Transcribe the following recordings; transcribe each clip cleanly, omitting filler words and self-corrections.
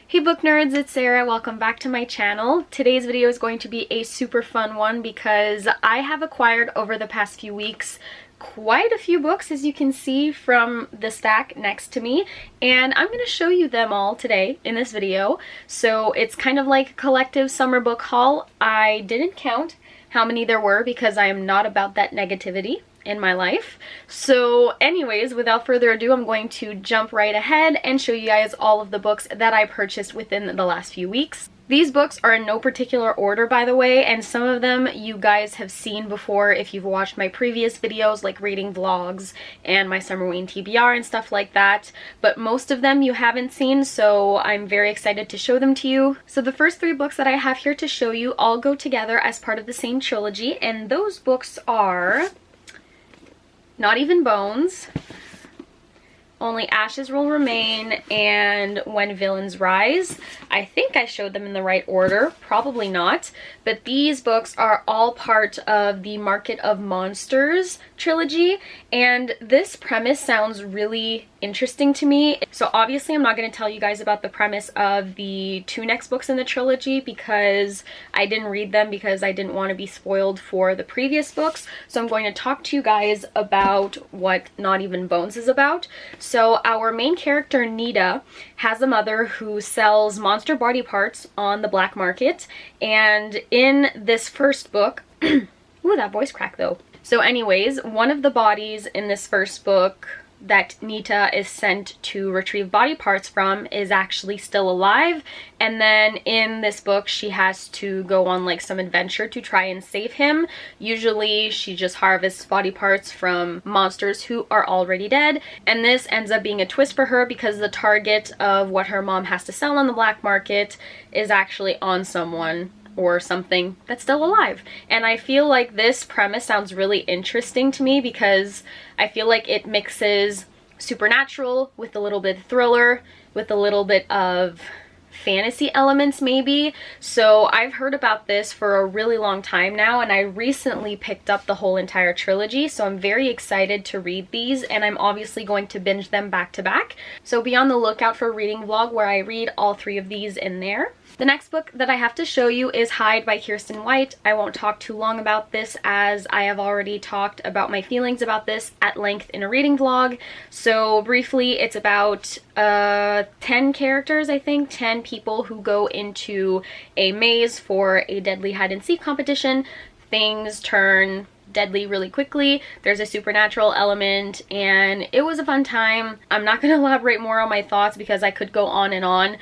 Hey book nerds, it's Sarah. Welcome back to my channel. Today's video is going to be a super fun one because I have acquired over the past few weeks quite a few books, as you can see from the stack next to me, and I'm going to show you them all today in this video. So it's kind of like a collective summer book haul. I didn't count how many there were because I am not about that negativity in my life. So anyways, without further ado, I'm going to jump right ahead and show you guys all of the books that I purchased within the last few weeks. These books are in no particular order, by the way, and some of them you guys have seen before if you've watched my previous videos like reading vlogs and my Summerween TBR and stuff like that, but most of them you haven't seen, so I'm very excited to show them to you. So the first three books that I have here to show you all go together as part of the same trilogy, and those books are Not Even Bones, Only Ashes Will Remain, and When Villains Rise. I think I showed them in the right order, probably not, but these books are all part of the Market of Monsters trilogy, and this premise sounds really interesting to me. So obviously I'm not going to tell you guys about the premise of the two next books in the trilogy because I didn't read them because I didn't want to be spoiled for the previous books. So I'm going to talk to you guys about what Not Even Bones is about. So our main character, Nita, has a mother who sells monster body parts on the black market, and in this first book, ooh, that voice crack though. So anyways, one of the bodies in this first book that Nita is sent to retrieve body parts from is actually still alive, and then in this book she has to go on like some adventure to try and save him. Usually she just harvests body parts from monsters who are already dead, and this ends up being a twist for her because the target of what her mom has to sell on the black market is actually on someone or something that's still alive. And I feel like this premise sounds really interesting to me because I feel like it mixes supernatural with a little bit of thriller, with a little bit of fantasy elements maybe. So I've heard about this for a really long time now, and I recently picked up the whole entire trilogy, so I'm very excited to read these, and I'm obviously going to binge them back to back. So be on the lookout for a reading vlog where I read all three of these in there. The next book that I have to show you is Hide by Kiersten White. I won't talk too long about this as I have already talked about my feelings about this at length in a reading vlog. So briefly, it's about 10 characters, I think, 10 people who go into a maze for a deadly hide-and-seek competition. Things turn deadly really quickly. There's a supernatural element, and it was a fun time. I'm not going to elaborate more on my thoughts because I could go on and on,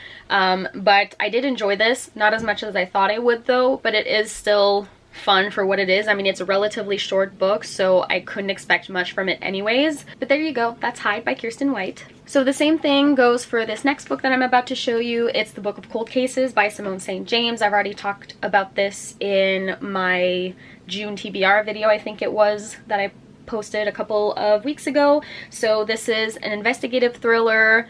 but I did enjoy this. Not as much as I thought I would though, but it is still fun for what it is. I mean, it's a relatively short book, so I couldn't expect much from it anyways. But there you go. That's Hide by Kiersten White. So the same thing goes for this next book that I'm about to show you. It's The Book of Cold Cases by Simone St. James. I've already talked about this in my June TBR video, I think it was, that I posted a couple of weeks ago. So this is an investigative thriller.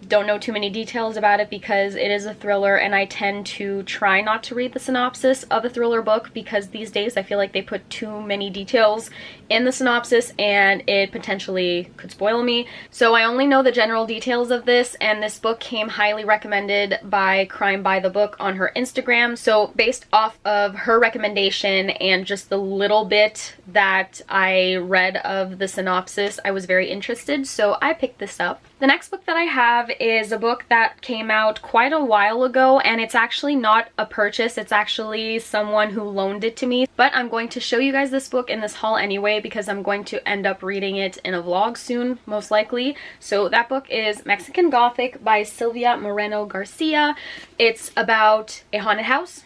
Don't know too many details about it because it is a thriller, and I tend to try not to read the synopsis of a thriller book because these days I feel like they put too many details in the synopsis and it potentially could spoil me. So I only know the general details of this, and this book came highly recommended by Crime by the Book on her Instagram. So based off of her recommendation and just the little bit that I read of the synopsis, I was very interested, so I picked this up. The next book that I have is a book that came out quite a while ago, and it's actually not a purchase. It's actually someone who loaned it to me, but I'm going to show you guys this book in this haul anyway because I'm going to end up reading it in a vlog soon, most likely. So that book is Mexican Gothic by Silvia Moreno Garcia. It's about a haunted house.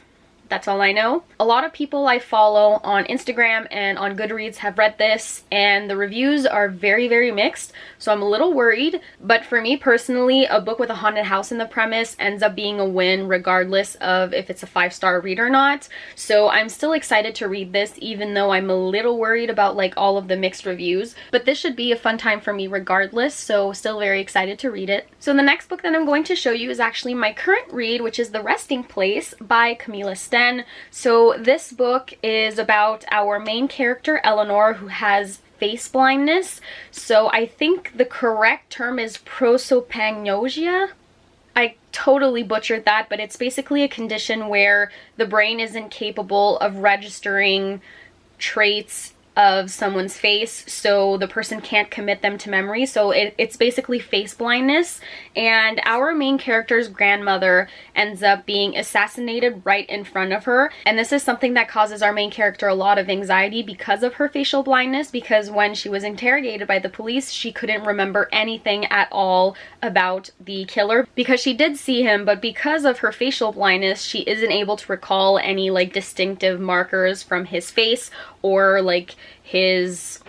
That's all I know. A lot of people I follow on Instagram and on Goodreads have read this, and the reviews are very, very mixed, so I'm a little worried. But for me personally, a book with a haunted house in the premise ends up being a win regardless of if it's a 5-star read or not. So I'm still excited to read this, even though I'm a little worried about like all of the mixed reviews. But this should be a fun time for me regardless, so still very excited to read it. So the next book that I'm going to show you is actually my current read, which is The Resting Place by Camilla Sten. So this book is about our main character, Eleanor, who has face blindness. So I think the correct term is prosopagnosia. I totally butchered that, but it's basically a condition where the brain isn't capable of registering traits of someone's face, so the person can't commit them to memory. So it's basically face blindness, and our main character's grandmother ends up being assassinated right in front of her, and this is something that causes our main character a lot of anxiety because of her facial blindness, because when she was interrogated by the police, she couldn't remember anything at all about the killer, because she did see him, but because of her facial blindness, she isn't able to recall any like distinctive markers from his face or like his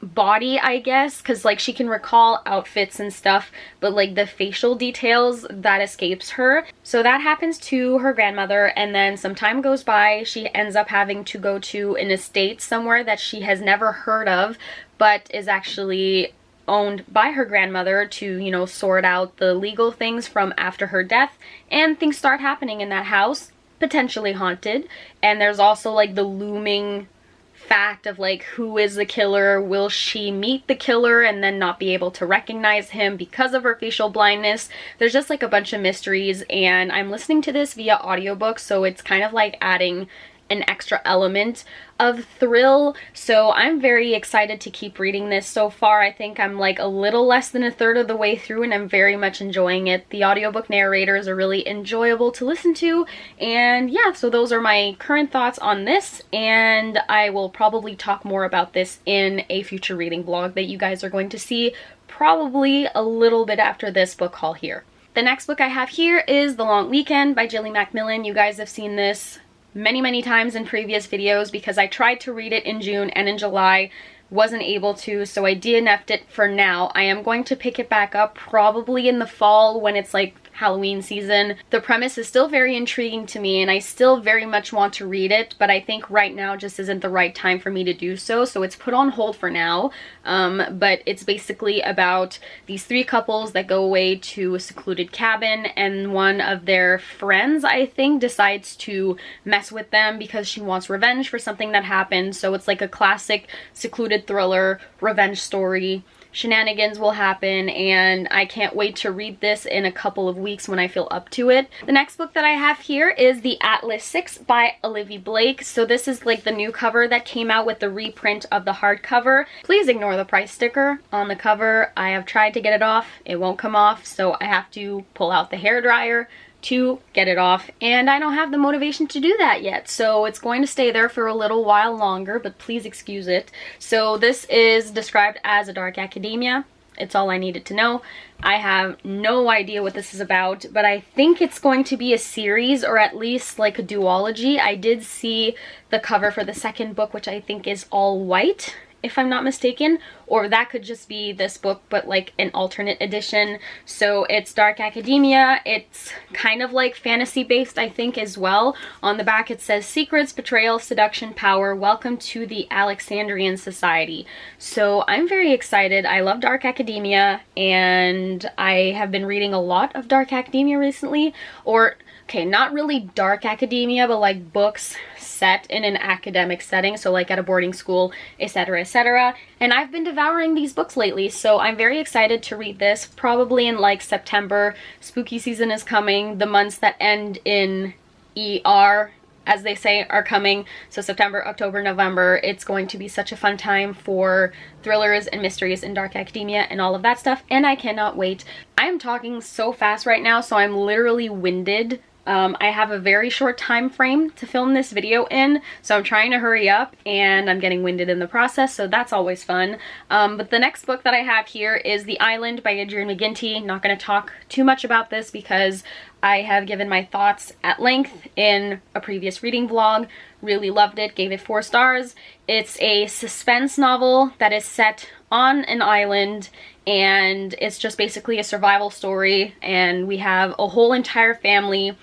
body, I guess, because like she can recall outfits and stuff, but like the facial details, that escapes her. So that happens to her grandmother, and then some time goes by, she ends up having to go to an estate somewhere that she has never heard of, but is actually owned by her grandmother to, you know, sort out the legal things from after her death, and things start happening in that house, potentially haunted. And there's also like the looming fact of like, who is the killer? Will she meet the killer and then not be able to recognize him because of her facial blindness? There's just like a bunch of mysteries, and I'm listening to this via audiobook, so it's kind of like adding an extra element of thrill. So I'm very excited to keep reading this. So far, I think I'm like a little less than a third of the way through, and I'm very much enjoying it. The audiobook narrators are really enjoyable to listen to, and yeah, so those are my current thoughts on this, and I will probably talk more about this in a future reading vlog that you guys are going to see probably a little bit after this book haul here. The next book I have here is The Long Weekend by Jilly Macmillan. You guys have seen this many times in previous videos because I tried to read it in June and in July, wasn't able to, so I DNF'd it for now. I am going to pick it back up probably in the fall when it's like Halloween season. The premise is still very intriguing to me, and I still very much want to read it, but I think right now just isn't the right time for me to do so, so it's put on hold for now. But it's basically about these three couples that go away to a secluded cabin, and one of their friends, I think, decides to mess with them because she wants revenge for something that happened. So it's like a classic secluded thriller revenge story. Shenanigans will happen, and I can't wait to read this in a couple of weeks when I feel up to it. The next book that I have here is The Atlas 6 by Olivia Blake. So this is like the new cover that came out with the reprint of the hardcover. Please ignore the price sticker on the cover. I have tried to get it off. It won't come off, so I have to pull out the hairdryer to get it off, and I don't have the motivation to do that yet, so it's going to stay there for a little while longer, but please excuse it. So this is described as a dark academia. It's all I needed to know. I have no idea what this is about, but I think it's going to be a series, or at least like a duology. I did see the cover for the second book, which I think is all white, if I'm not mistaken, or that could just be this book but like an alternate edition. So it's dark academia. It's kind of like fantasy based, I think, as well. On the back it says secrets, betrayal, seduction, power, welcome to the Alexandrian Society. So I'm very excited. I love dark academia, and I have been reading a lot of dark academia recently, or okay, not really dark academia, but like books set in an academic setting, so like at a boarding school, etc, etc. And I've been devouring these books lately, so I'm very excited to read this, probably in like September. Spooky season is coming. The months that end in ER, as they say, are coming. So September, October, November, it's going to be such a fun time for thrillers and mysteries and dark academia and all of that stuff, and I cannot wait. I'm talking so fast right now, so I'm literally winded. I have a very short time frame to film this video in, so I'm trying to hurry up, and I'm getting winded in the process, so that's always fun. But the next book that I have here is The Island by Adrian McGinty. Not going to talk too much about this because I have given my thoughts at length in a previous reading vlog. Really loved it, gave it 4 stars. It's a suspense novel that is set on an island, and it's just basically a survival story, and we have a whole entire family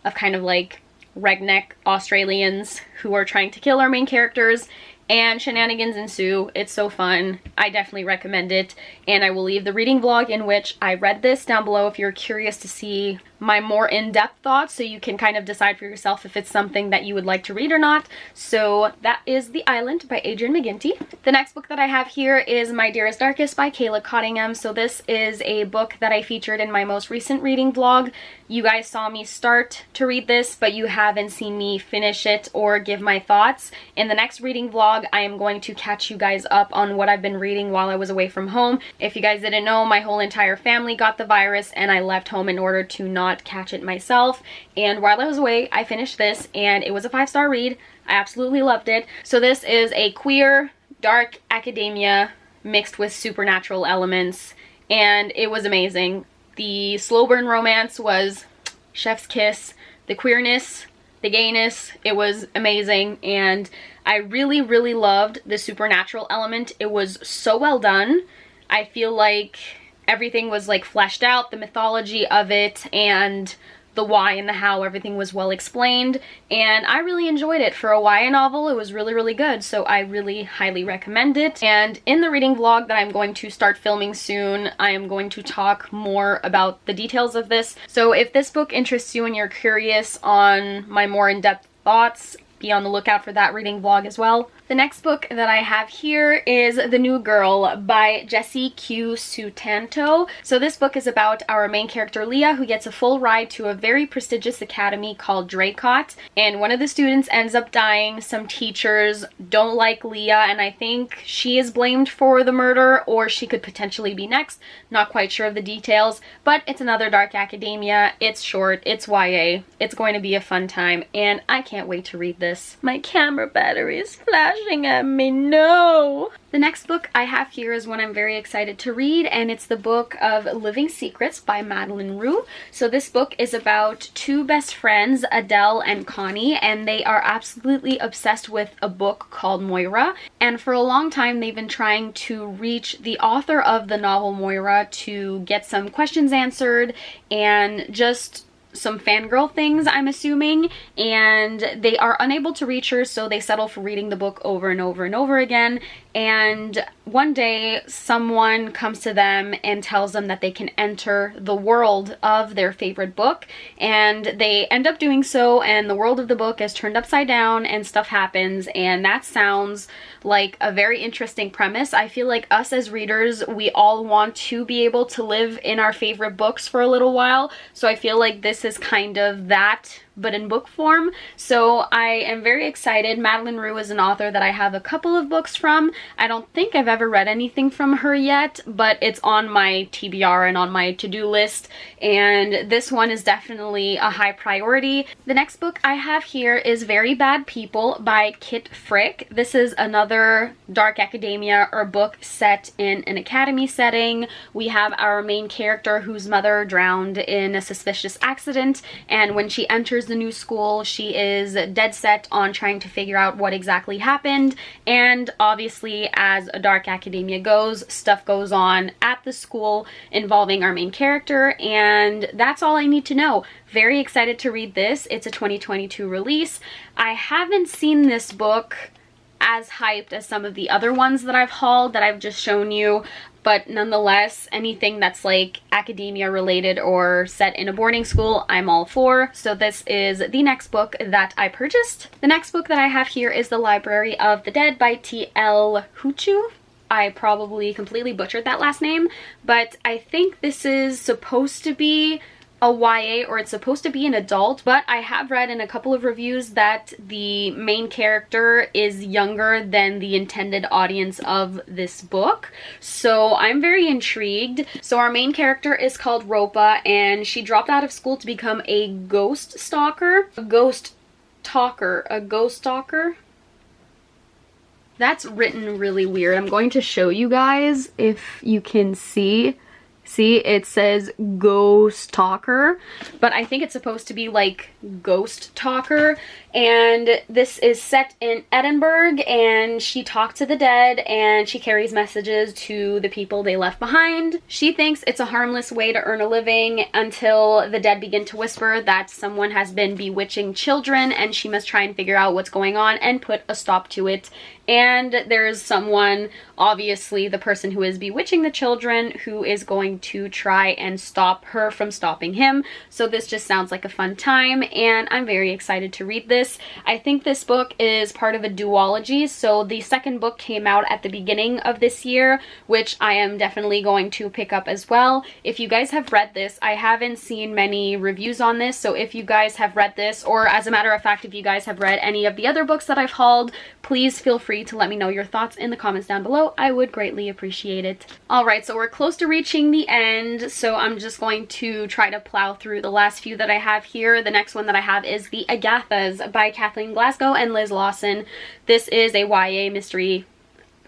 of kind of like redneck Australians who are trying to kill our main characters, and shenanigans ensue. It's so fun. I definitely recommend it, and I will leave the reading vlog in which I read this down below if you're curious to see my more in-depth thoughts, so you can kind of decide for yourself if it's something that you would like to read or not. So that is The Island by Adrian McGinty. The next book that I have here is My Dearest Darkest by Kayla Cottingham. So this is a book that I featured in my most recent reading vlog. You guys saw me start to read this, but you haven't seen me finish it or give my thoughts. In the next reading vlog, I am going to catch you guys up on what I've been reading while I was away from home. If you guys didn't know, my whole entire family got the virus and I left home in order to not catch it myself. And while I was away, I finished this and it was a 5-star read. I absolutely loved it. So this is a queer, dark academia mixed with supernatural elements, and it was amazing. The slow burn romance was chef's kiss. The queerness, the gayness, it was amazing, and I really, really loved the supernatural element. It was so well done. I feel like everything was like fleshed out, the mythology of it, and the why and the how, everything was well explained, and I really enjoyed it. For a YA novel, it was really, really good, so I really highly recommend it. And in the reading vlog that I'm going to start filming soon, I am going to talk more about the details of this. So if this book interests you and you're curious on my more in-depth thoughts, be on the lookout for that reading vlog as well. The next book that I have here is The New Girl by Jessie Q. Sutanto. So this book is about our main character Leah, who gets a full ride to a very prestigious academy called Dracot, and one of the students ends up dying. Some teachers don't like Leah, and I think she is blamed for the murder, or she could potentially be next. Not quite sure of the details, but it's another dark academia. It's short, it's YA, it's going to be a fun time, and I can't wait to read this. My camera battery is flashing at me, no! The next book I have here is one I'm very excited to read, and it's the book of Living Secrets by Madeline Rue. So this book is about two best friends, Adele and Connie, and they are absolutely obsessed with a book called Moira. And for a long time, they've been trying to reach the author of the novel Moira to get some questions answered and just some fangirl things, I'm assuming, and they are unable to reach her, so they settle for reading the book over and over and over again. And one day someone comes to them and tells them that they can enter the world of their favorite book, and they end up doing so, and the world of the book is turned upside down and stuff happens. And that sounds like a very interesting premise. I feel like us as readers, we all want to be able to live in our favorite books for a little while, so I feel like this is kind of that, but in book form. So I am very excited. Madeline Rue is an author that I have a couple of books from. I don't think I've ever read anything from her yet, but it's on my TBR and on my to-do list, and this one is definitely a high priority. The next book I have here is Very Bad People by Kit Frick. This is another dark academia or book set in an academy setting. We have our main character whose mother drowned in a suspicious accident, and when she enters the new school, she is dead set on trying to figure out what exactly happened. And obviously, as a dark academia goes, stuff goes on at the school involving our main character, and that's all I need to know. Very excited to read this. It's a 2022 release. I haven't seen this book as hyped as some of the other ones that I've hauled, that I've just shown you, but nonetheless, anything that's like academia related or set in a boarding school, I'm all for. So this is the next book that I purchased. The next book that I have here is The Library of the Dead by T.L. Huchu. I probably completely butchered that last name, but I think this is supposed to be a YA, or it's supposed to be an adult, but I have read in a couple of reviews that the main character is younger than the intended audience of this book, so I'm very intrigued. So our main character is called Ropa, and she dropped out of school to become a ghost stalker. A ghost talker. A ghost stalker? That's written really weird. I'm going to show you guys if you can see. See, it says ghost talker, but I think it's supposed to be like ghost talker. And this is set in Edinburgh, and she talks to the dead and she carries messages to the people they left behind. She thinks it's a harmless way to earn a living until the dead begin to whisper that someone has been bewitching children, and she must try and figure out what's going on and put a stop to it. and there's someone, obviously the person who is bewitching the children, who is going to try and stop her from stopping him. So this just sounds like a fun time, and I'm very excited to read this. I think this book is part of a duology, so the second book came out at the beginning of this year, which I am definitely going to pick up as well. If you guys have read this, I haven't seen many reviews on this, so if you guys have read this, or as a matter of fact, if you guys have read any of the other books that I've hauled, please feel free to let me know your thoughts in the comments down below. I would greatly appreciate it. Alright, so we're close to reaching the end, so I'm just going to try to plow through the last few that I have here. The next one that I have is The Agathas by Kathleen Glasgow and Liz Lawson. This is a YA mystery.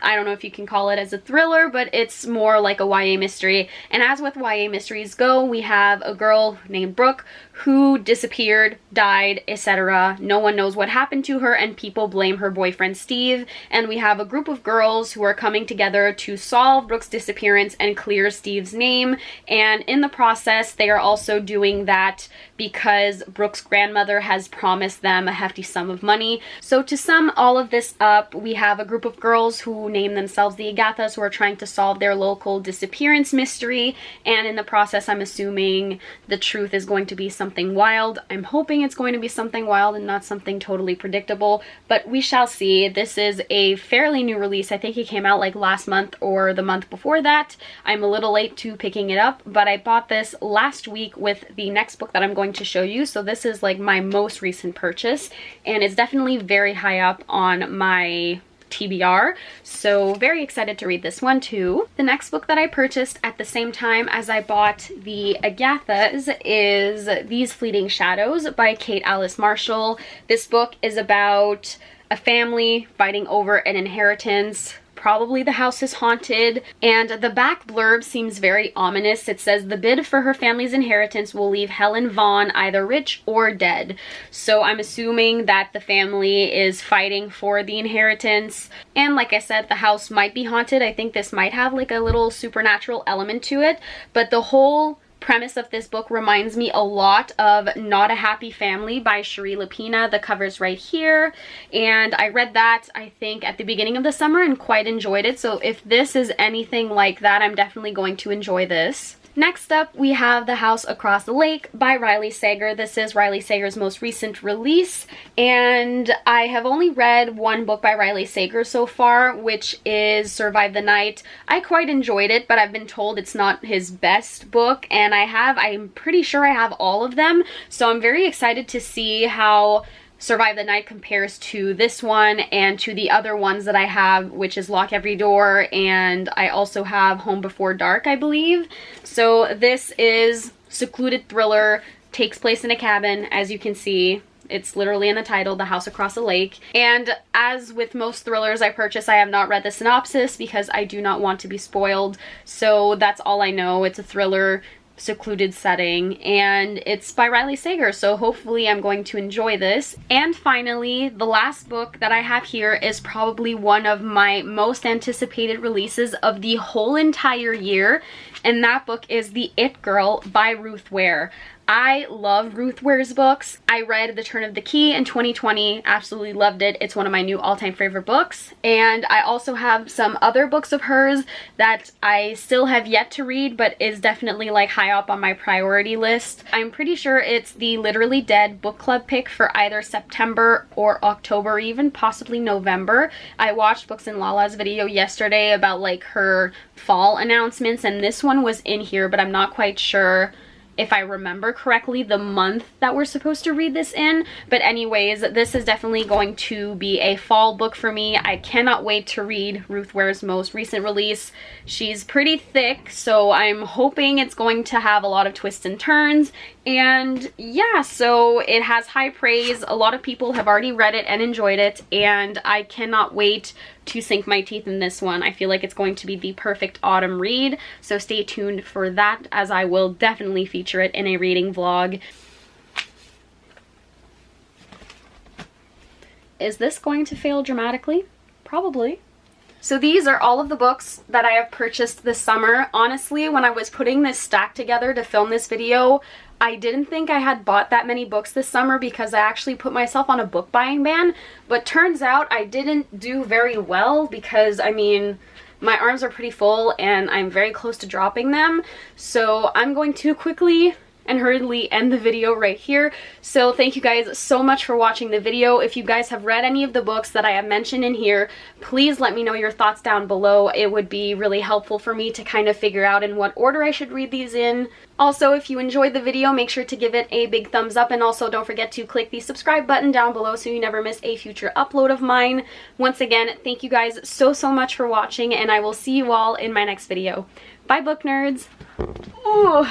I don't know if you can call it as a thriller, but it's more like a YA mystery. And as with YA mysteries go, we have a girl named Brooke who disappeared, died, etc. No one knows what happened to her, and people blame her boyfriend Steve. And we have a group of girls who are coming together to solve Brooke's disappearance and clear Steve's name. And in the process, they are also doing that because Brooke's grandmother has promised them a hefty sum of money. So to sum all of this up, we have a group of girls who name themselves the Agathas, who are trying to solve their local disappearance mystery. And in the process, I'm assuming the truth is going to be something wild. I'm hoping it's going to be something wild and not something totally predictable, but we shall see. This is a fairly new release. I think it came out like last month or the month before that. I'm a little late to picking it up, but I bought this last week with the next book that I'm going to show you. So this is like my most recent purchase, and it's definitely very high up on my TBR, so very excited to read this one too. The next book that I purchased at the same time as I bought the Agathas is These Fleeting Shadows by Kate Alice Marshall. This book is about a family fighting over an inheritance. Probably the house is haunted, and the back blurb seems very ominous. It says the bid for her family's inheritance will leave Helen Vaughn either rich or dead. So I'm assuming that the family is fighting for the inheritance, and like I said, the house might be haunted. I think this might have like a little supernatural element to it, but the whole premise of this book reminds me a lot of Not a Happy Family by Cherie Lapina. The cover's right here, and I read that I think at the beginning of the summer and quite enjoyed it. So if this is anything like that, I'm definitely going to enjoy this. Next up, we have The House Across the Lake by Riley Sager. This is Riley Sager's most recent release, and I have only read one book by Riley Sager so far, which is Survive the Night. I quite enjoyed it, but I've been told it's not his best book, and I'm pretty sure I have all of them, so I'm very excited to see how Survive the Night compares to this one and to the other ones that I have, which is Lock Every Door, and I also have Home Before Dark, I believe. So this is secluded thriller, takes place in a cabin, as you can see. It's literally in the title, The House Across the Lake. And as with most thrillers I purchase, I have not read the synopsis because I do not want to be spoiled. So that's all I know. It's a thriller, secluded setting, and it's by Riley Sager, so hopefully I'm going to enjoy this. And finally, the last book that I have here is probably one of my most anticipated releases of the whole entire year, and that book is The It Girl by Ruth Ware. I love Ruth Ware's books. I read The Turn of the Key in 2020, absolutely loved it. It's one of my new all-time favorite books. And I also have some other books of hers that I still have yet to read, but is definitely like high up on my priority list. I'm pretty sure it's the Literally Dead book club pick for either September or October, or even possibly November. I watched Books and Lala's video yesterday about like her fall announcements, and this one was in here, but I'm not quite sure if I remember correctly, the month that we're supposed to read this in. But anyways, this is definitely going to be a fall book for me. I cannot wait to read Ruth Ware's most recent release. She's pretty thick, so I'm hoping it's going to have a lot of twists and turns. And yeah, so it has high praise. A lot of people have already read it and enjoyed it, and I cannot wait to sink my teeth in this one. I feel like it's going to be the perfect autumn read, so stay tuned for that, as I will definitely feature it in a reading vlog. Is this going to fail dramatically? Probably. So these are all of the books that I have purchased this summer. Honestly, when I was putting this stack together to film this video, I didn't think I had bought that many books this summer because I actually put myself on a book buying ban, but turns out I didn't do very well because, I mean, my arms are pretty full and I'm very close to dropping them. So I'm going to quickly and hurriedly end the video right here. So thank you guys so much for watching the video. If you guys have read any of the books that I have mentioned in here, please let me know your thoughts down below. It would be really helpful for me to kind of figure out in what order I should read these in. Also, if you enjoyed the video, make sure to give it a big thumbs up, and also don't forget to click the subscribe button down below so you never miss a future upload of mine. Once again, thank you guys so much for watching, and I will see you all in my next video. Bye, book nerds! Ooh.